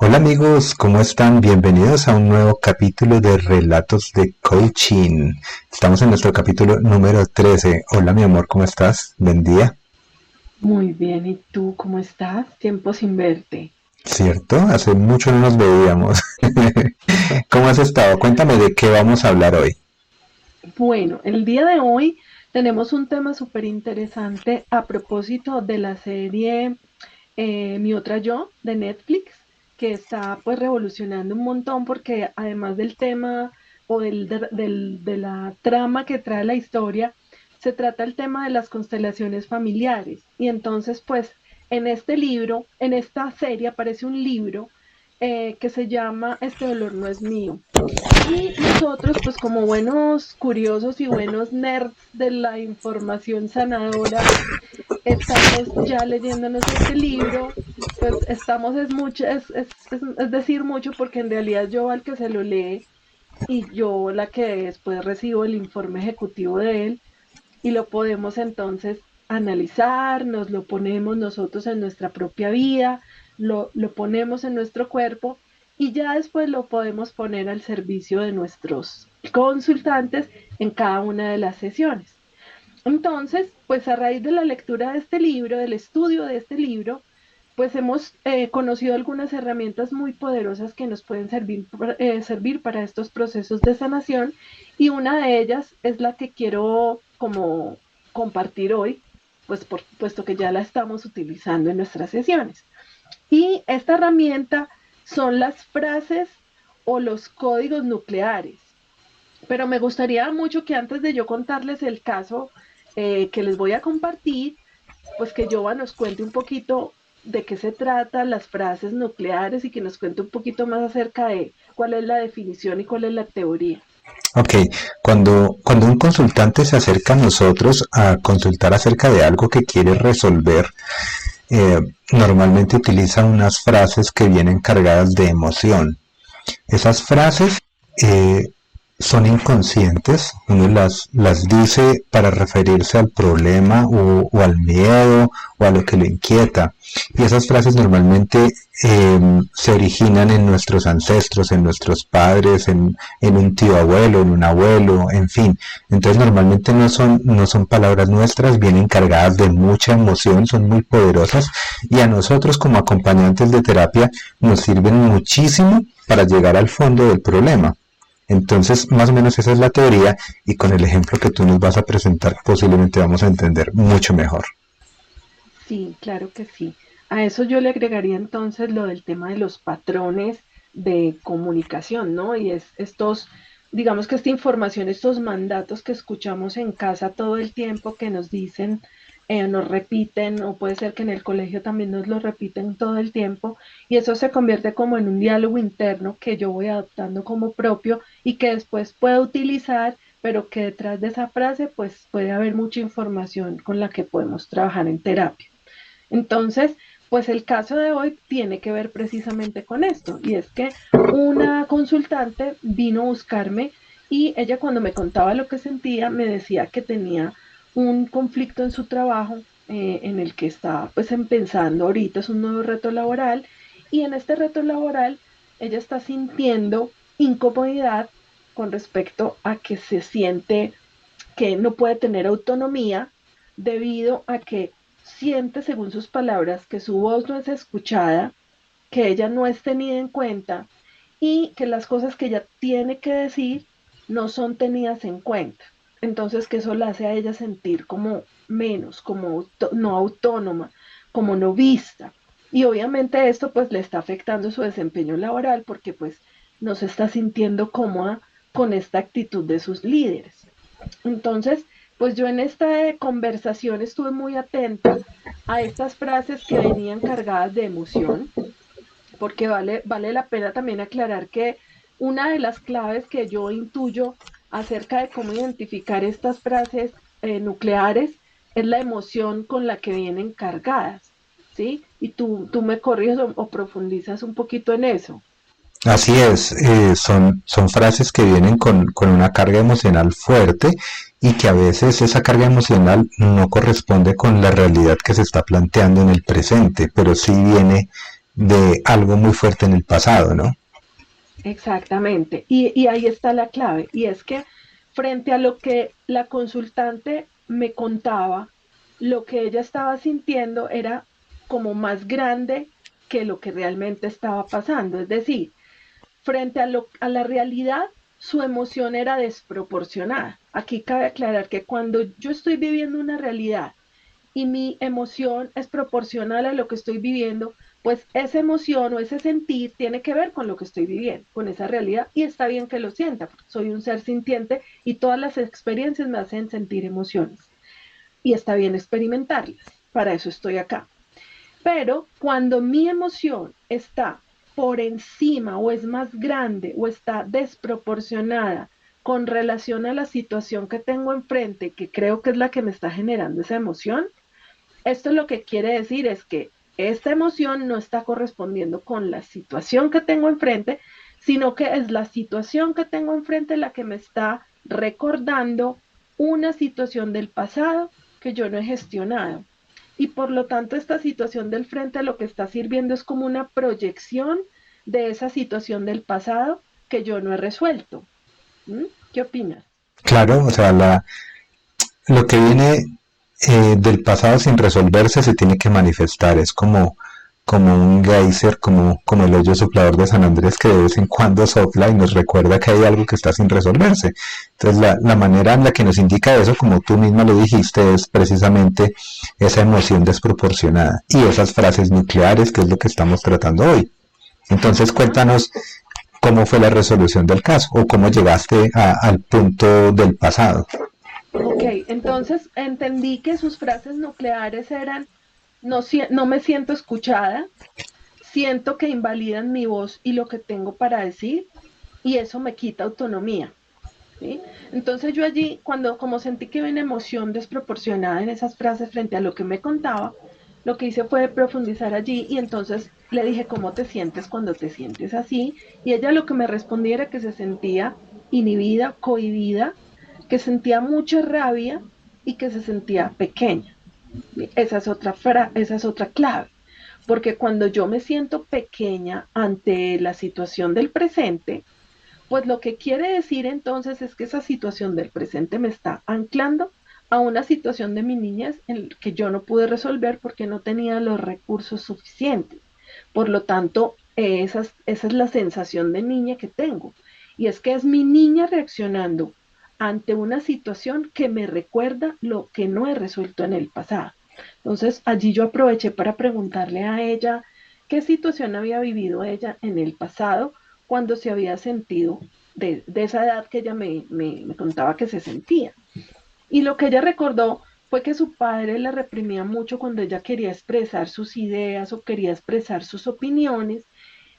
Hola amigos, ¿cómo están? Bienvenidos a un nuevo capítulo de Relatos de Coaching. Estamos en nuestro capítulo número 13. Hola mi amor, ¿cómo estás? Buen día. Muy bien, ¿y tú cómo estás? Tiempo sin verte. ¿Cierto? Hace mucho no nos veíamos. ¿Cómo has estado? Cuéntame de qué vamos a hablar hoy. Bueno, el día de hoy tenemos un tema súper interesante a propósito de la serie Mi otra yo de Netflix, que está pues revolucionando un montón porque además del tema o de la trama que trae la historia, se trata el tema de las constelaciones familiares. Y entonces pues en este libro, en esta serie aparece un libro que se llama Este dolor no es mío. Y nosotros, pues como buenos curiosos y buenos nerds de la información sanadora, estamos ya leyéndonos este libro, pues estamos es mucho, es decir mucho porque en realidad yo al que se lo lee y yo la que después recibo el informe ejecutivo de él y lo podemos entonces analizar, nos lo ponemos nosotros en nuestra propia vida, lo ponemos en nuestro cuerpo y ya después lo podemos poner al servicio de nuestros consultantes en cada una de las sesiones. Entonces, pues a raíz de la lectura de este libro, del estudio de este libro, pues hemos conocido algunas herramientas muy poderosas que nos pueden servir para estos procesos de sanación y una de ellas es la que quiero como compartir hoy, pues puesto que ya la estamos utilizando en nuestras sesiones. Y esta herramienta son las frases o los códigos nucleares. Pero me gustaría mucho que antes de yo contarles el caso que les voy a compartir, pues que Jova nos cuente un poquito de qué se trata las frases nucleares y que nos cuente un poquito más acerca de cuál es la definición y cuál es la teoría. Ok, cuando un consultante se acerca a nosotros a consultar acerca de algo que quiere resolver, eh, normalmente utiliza unas frases que vienen cargadas de emoción. Esas frases eh, son inconscientes, uno las dice para referirse al problema o al miedo o a lo que lo inquieta. Y esas frases normalmente se originan en nuestros ancestros, en nuestros padres, en un tío abuelo, en un abuelo, en fin. Entonces normalmente no son palabras nuestras, vienen cargadas de mucha emoción, son muy poderosas y a nosotros como acompañantes de terapia nos sirven muchísimo para llegar al fondo del problema. Entonces, más o menos esa es la teoría y con el ejemplo que tú nos vas a presentar posiblemente vamos a entender mucho mejor. Sí, claro que sí. A eso yo le agregaría entonces lo del tema de los patrones de comunicación, ¿no? Y es estos, digamos que esta información, estos mandatos que escuchamos en casa todo el tiempo que nos dicen, nos repiten, o puede ser que en el colegio también nos lo repiten todo el tiempo, y eso se convierte como en un diálogo interno que yo voy adoptando como propio y que después puedo utilizar, pero que detrás de esa frase pues puede haber mucha información con la que podemos trabajar en terapia. Entonces, pues el caso de hoy tiene que ver precisamente con esto, y es que una consultante vino a buscarme y ella cuando me contaba lo que sentía me decía que tenía un conflicto en su trabajo en el que está pues empezando ahorita, es un nuevo reto laboral y en este reto laboral ella está sintiendo incomodidad con respecto a que se siente que no puede tener autonomía debido a que siente, según sus palabras, que su voz no es escuchada, que ella no es tenida en cuenta y que las cosas que ella tiene que decir no son tenidas en cuenta. Entonces que eso la hace a ella sentir como menos, como no autónoma, como no vista. Y obviamente esto pues le está afectando su desempeño laboral porque pues no se está sintiendo cómoda con esta actitud de sus líderes. Entonces, pues yo en esta conversación estuve muy atenta a estas frases que venían cargadas de emoción, porque vale la pena también aclarar que una de las claves que yo intuyo acerca de cómo identificar estas frases nucleares es la emoción con la que vienen cargadas, ¿sí? Y tú me corriges o profundizas un poquito en eso. Así es, son frases que vienen con una carga emocional fuerte y que a veces esa carga emocional no corresponde con la realidad que se está planteando en el presente, pero sí viene de algo muy fuerte en el pasado, ¿no? Exactamente. Y ahí está la clave. Y es que frente a lo que la consultante me contaba, lo que ella estaba sintiendo era como más grande que lo que realmente estaba pasando. Es decir, frente a la realidad, su emoción era desproporcionada. Aquí cabe aclarar que cuando yo estoy viviendo una realidad y mi emoción es proporcional a lo que estoy viviendo, pues esa emoción o ese sentir tiene que ver con lo que estoy viviendo, con esa realidad, y está bien que lo sienta, porque soy un ser sintiente y todas las experiencias me hacen sentir emociones, y está bien experimentarlas, para eso estoy acá. Pero cuando mi emoción está por encima o es más grande o está desproporcionada con relación a la situación que tengo enfrente, que creo que es la que me está generando esa emoción, esto lo que quiere decir es que esta emoción no está correspondiendo con la situación que tengo enfrente, sino que es la situación que tengo enfrente la que me está recordando una situación del pasado que yo no he gestionado. Y por lo tanto, esta situación del frente lo que está sirviendo es como una proyección de esa situación del pasado que yo no he resuelto. ¿Mm? ¿Qué opinas? Claro, o sea, lo que viene del pasado sin resolverse se tiene que manifestar, es como un geyser, como el hoyo soplador de San Andrés que de vez en cuando sopla y nos recuerda que hay algo que está sin resolverse. Entonces la manera en la que nos indica eso, como tú misma lo dijiste, es precisamente esa emoción desproporcionada y esas frases nucleares, que es lo que estamos tratando hoy. Entonces Ajá. cuéntanos cómo fue la resolución del caso o cómo llegaste al punto del pasado. Ok, entonces entendí que sus frases nucleares eran, no, no me siento escuchada, siento que invalidan mi voz y lo que tengo para decir, y eso me quita autonomía. ¿Sí? Entonces yo allí, cuando como sentí que había una emoción desproporcionada en esas frases frente a lo que me contaba, lo que hice fue profundizar allí y entonces le dije, ¿cómo te sientes cuando te sientes así? Y ella lo que me respondía era que se sentía inhibida, cohibida, que sentía mucha rabia y que se sentía pequeña. Esa es otra clave, porque cuando yo me siento pequeña ante la situación del presente, pues lo que quiere decir entonces es que esa situación del presente me está anclando a una situación de mi niñez en que yo no pude resolver porque no tenía los recursos suficientes. Por lo tanto, esa es la sensación de niña que tengo. Y es que es mi niña reaccionando ante una situación que me recuerda lo que no he resuelto en el pasado. Entonces, allí yo aproveché para preguntarle a ella qué situación había vivido ella en el pasado cuando se había sentido de esa edad que ella me contaba que se sentía. Y lo que ella recordó fue que su padre la reprimía mucho cuando ella quería expresar sus ideas o quería expresar sus opiniones,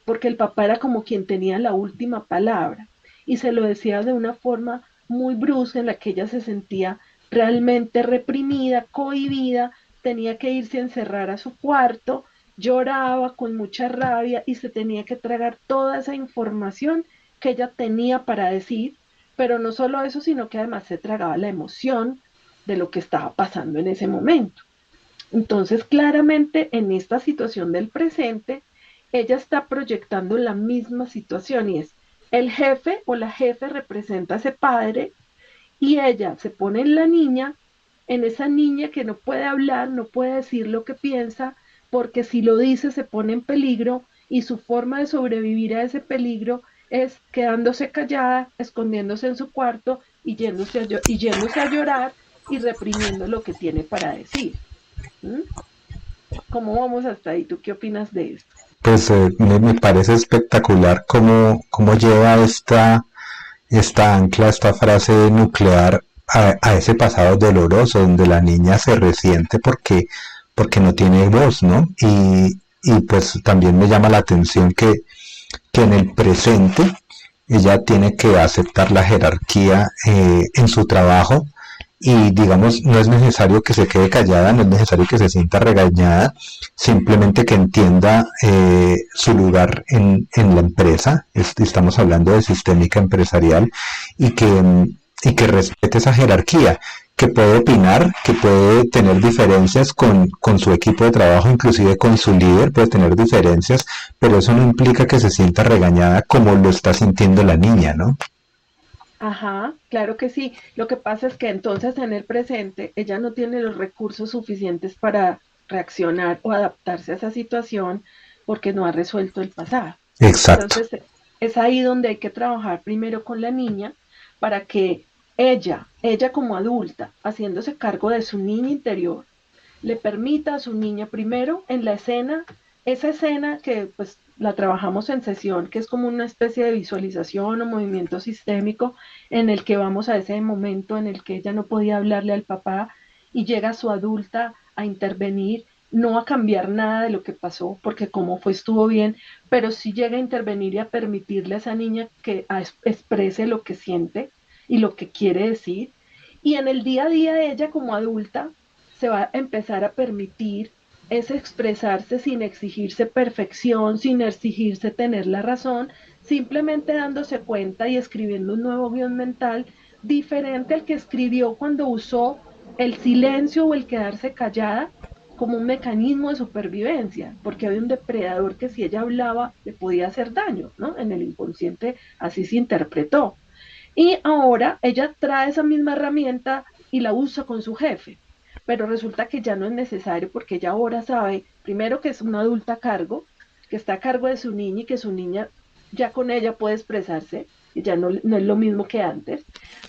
porque el papá era como quien tenía la última palabra y se lo decía de una forma muy brusca en la que ella se sentía realmente reprimida, cohibida, tenía que irse a encerrar a su cuarto, lloraba con mucha rabia y se tenía que tragar toda esa información que ella tenía para decir, pero no solo eso, sino que además se tragaba la emoción de lo que estaba pasando en ese momento. Entonces, claramente en esta situación del presente, ella está proyectando la misma situación y es el jefe o la jefe representa a ese padre y ella se pone en la niña, en esa niña que no puede hablar, no puede decir lo que piensa, porque si lo dice se pone en peligro y su forma de sobrevivir a ese peligro es quedándose callada, escondiéndose en su cuarto y yéndose a llorar y reprimiendo lo que tiene para decir. ¿Mm? ¿Cómo vamos hasta ahí? ¿Tú qué opinas de esto? Pues me parece espectacular cómo lleva esta ancla, esta frase nuclear a ese pasado doloroso donde la niña se resiente porque no tiene voz, ¿no? Y pues también me llama la atención que en el presente ella tiene que aceptar la jerarquía en su trabajo y digamos no es necesario que se quede callada, no es necesario que se sienta regañada, simplemente que entienda su lugar en la empresa, estamos hablando de sistémica empresarial y que respete esa jerarquía, que puede opinar, que puede tener diferencias con su equipo de trabajo, inclusive con su líder, puede tener diferencias, pero eso no implica que se sienta regañada como lo está sintiendo la niña, ¿no? Ajá, claro que sí. Lo que pasa es que entonces en el presente ella no tiene los recursos suficientes para reaccionar o adaptarse a esa situación porque no ha resuelto el pasado. Exacto. Entonces es ahí donde hay que trabajar primero con la niña para que ella como adulta, haciéndose cargo de su niña interior, le permita a su niña primero en la escena, esa escena que pues la trabajamos en sesión, que es como una especie de visualización o movimiento sistémico en el que vamos a ese momento en el que ella no podía hablarle al papá y llega su adulta a intervenir, no a cambiar nada de lo que pasó, porque como fue estuvo bien, pero sí llega a intervenir y a permitirle a esa niña que exprese lo que siente y lo que quiere decir. Y en el día a día ella como adulta se va a empezar a permitir es expresarse sin exigirse perfección, sin exigirse tener la razón, simplemente dándose cuenta y escribiendo un nuevo guión mental diferente al que escribió cuando usó el silencio o el quedarse callada como un mecanismo de supervivencia, porque había un depredador que si ella hablaba le podía hacer daño, ¿no? En el inconsciente así se interpretó. Y ahora ella trae esa misma herramienta y la usa con su jefe, pero resulta que ya no es necesario porque ella ahora sabe, primero que es una adulta a cargo, que está a cargo de su niña y que su niña ya con ella puede expresarse, y ya no es lo mismo que antes,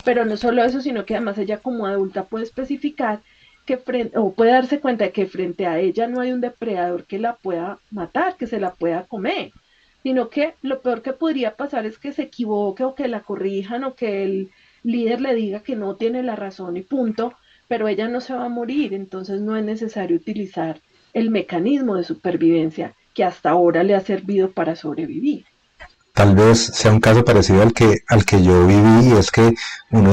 pero no solo eso, sino que además ella como adulta puede especificar que frente, o puede darse cuenta de que frente a ella no hay un depredador que la pueda matar, que se la pueda comer, sino que lo peor que podría pasar es que se equivoque o que la corrijan o que el líder le diga que no tiene la razón y punto, pero ella no se va a morir, entonces no es necesario utilizar el mecanismo de supervivencia que hasta ahora le ha servido para sobrevivir. Tal vez sea un caso parecido al que yo viví, y es que uno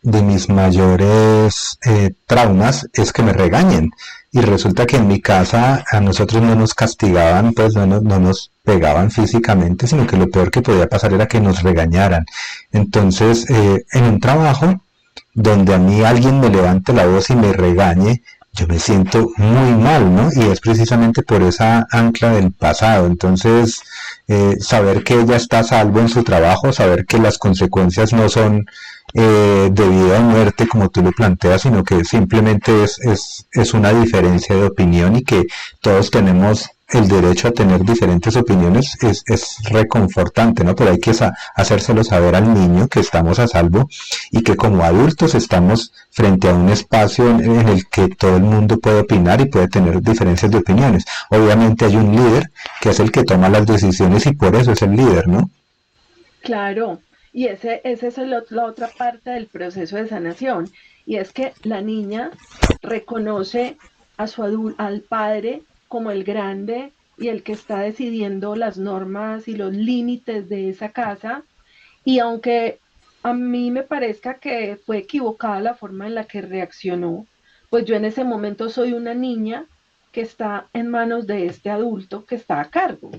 de mis mayores traumas es que me regañen. Y resulta que en mi casa a nosotros no nos castigaban, pues no nos pegaban físicamente, sino que lo peor que podía pasar era que nos regañaran. Entonces, en un trabajo donde a mí alguien me levante la voz y me regañe, yo me siento muy mal, ¿no? Y es precisamente por esa ancla del pasado. Entonces, saber que ella está a salvo en su trabajo, saber que las consecuencias no son de vida o muerte como tú lo planteas, sino que simplemente es una diferencia de opinión y que todos tenemos el derecho a tener diferentes opiniones es reconfortante, ¿no? Pero hay que hacérselo saber al niño que estamos a salvo y que como adultos estamos frente a un espacio en el que todo el mundo puede opinar y puede tener diferencias de opiniones. Obviamente hay un líder que es el que toma las decisiones y por eso es el líder, ¿no? Claro, y ese es la otra parte del proceso de sanación, y es que la niña reconoce a al padre como el grande y el que está decidiendo las normas y los límites de esa casa, y aunque a mí me parezca que fue equivocada la forma en la que reaccionó, pues yo en ese momento soy una niña que está en manos de este adulto que está a cargo,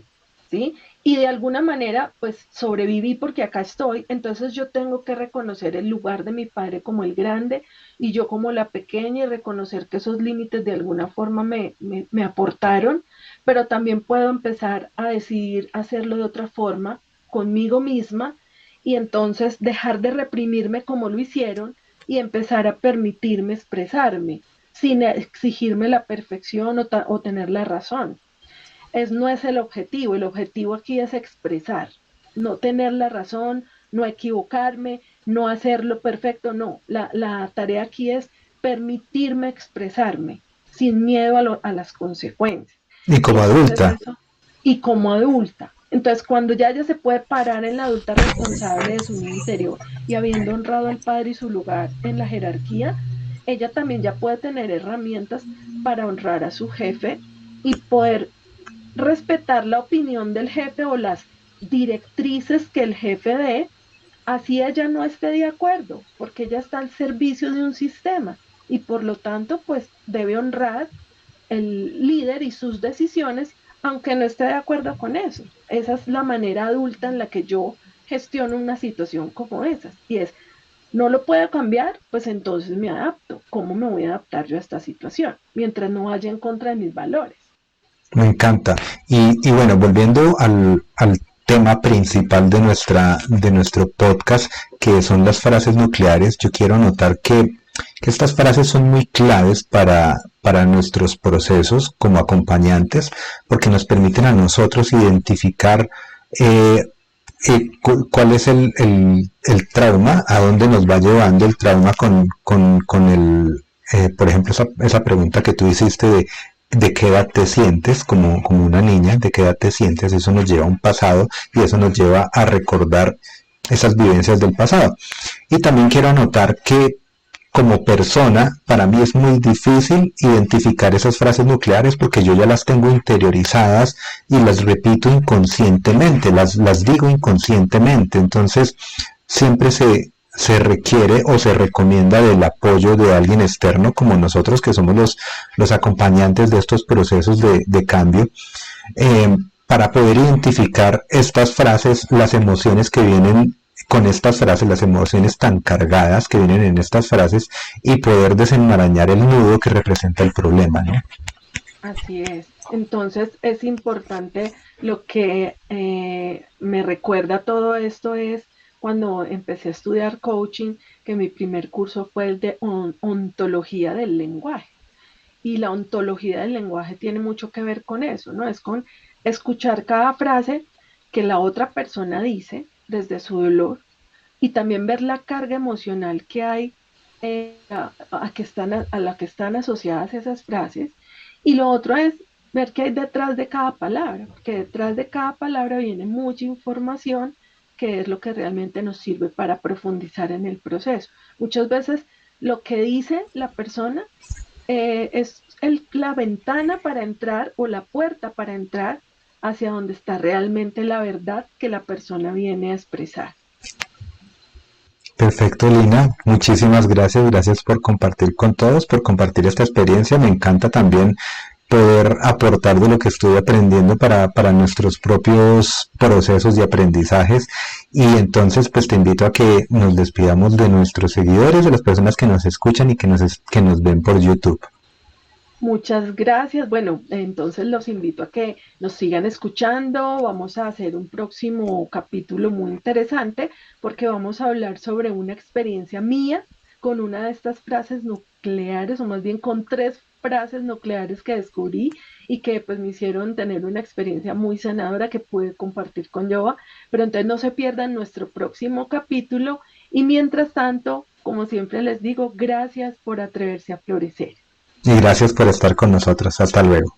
¿sí? Y de alguna manera, pues sobreviví porque acá estoy, entonces yo tengo que reconocer el lugar de mi padre como el grande y yo como la pequeña y reconocer que esos límites de alguna forma me aportaron, pero también puedo empezar a decidir hacerlo de otra forma conmigo misma y entonces dejar de reprimirme como lo hicieron y empezar a permitirme expresarme sin exigirme la perfección o tener la razón. No es el objetivo aquí es expresar, no tener la razón, no equivocarme, no hacerlo perfecto, no, la tarea aquí es permitirme expresarme sin miedo a las consecuencias. Y Y como entonces adulta. eso, y como adulta. Entonces, cuando ya ella se puede parar en la adulta responsable de su niño interior y habiendo honrado al padre y su lugar en la jerarquía, ella también ya puede tener herramientas para honrar a su jefe y poder respetar la opinión del jefe o las directrices que el jefe dé, así ella no esté de acuerdo, porque ella está al servicio de un sistema y por lo tanto, pues debe honrar el líder y sus decisiones, aunque no esté de acuerdo con eso. Esa es la manera adulta en la que yo gestiono una situación como esa. Y es No lo puedo cambiar, pues entonces me adapto. ¿Cómo me voy a adaptar yo a esta situación? Mientras no vaya en contra de mis valores. Me encanta. Y bueno, volviendo al tema principal de nuestro podcast, que son las frases nucleares, yo quiero notar que estas frases son muy claves para nuestros procesos como acompañantes, porque nos permiten a nosotros identificar eh, cuál es el trauma, a dónde nos va llevando el trauma con por ejemplo, esa pregunta que tú hiciste de qué edad te sientes como una niña, de qué edad te sientes, eso nos lleva a un pasado y eso nos lleva a recordar esas vivencias del pasado. Y también quiero anotar que como persona, para mí es muy difícil identificar esas frases nucleares porque yo ya las tengo interiorizadas y las repito inconscientemente, las digo inconscientemente. Entonces, siempre se requiere o se recomienda del apoyo de alguien externo como nosotros que somos los acompañantes de estos procesos de cambio, eh, para poder identificar estas frases, las emociones que vienen con estas frases, las emociones tan cargadas que vienen en estas frases y poder desenmarañar el nudo que representa el problema, ¿no? Así es. Entonces es importante lo que me recuerda todo esto es cuando empecé a estudiar coaching, que mi primer curso fue el de ontología del lenguaje. Y la ontología del lenguaje tiene mucho que ver con eso, ¿no? Es con escuchar cada frase que la otra persona dice desde su dolor y también ver la carga emocional que hay a la que están asociadas esas frases. Y lo otro es ver qué hay detrás de cada palabra, porque detrás de cada palabra viene mucha información que es lo que realmente nos sirve para profundizar en el proceso. Muchas veces lo que dice la persona es la ventana para entrar o la puerta para entrar hacia donde está realmente la verdad que la persona viene a expresar. Perfecto, Lina. Muchísimas gracias. Gracias por compartir con todos, por compartir esta experiencia. Me encanta también poder aportar de lo que estoy aprendiendo para nuestros propios procesos de aprendizajes. Y entonces, pues te invito a que nos despidamos de nuestros seguidores, de las personas que nos escuchan y que nos ven por YouTube. Muchas gracias. Bueno, entonces los invito a que nos sigan escuchando. Vamos a hacer un próximo capítulo muy interesante porque vamos a hablar sobre una experiencia mía con una de estas frases nucleares, o más bien con tres frases nucleares que descubrí y que pues me hicieron tener una experiencia muy sanadora que pude compartir con Yoba. Pero entonces no se pierdan nuestro próximo capítulo y mientras tanto, como siempre les digo, gracias por atreverse a florecer. Y gracias por estar con nosotros. Hasta luego.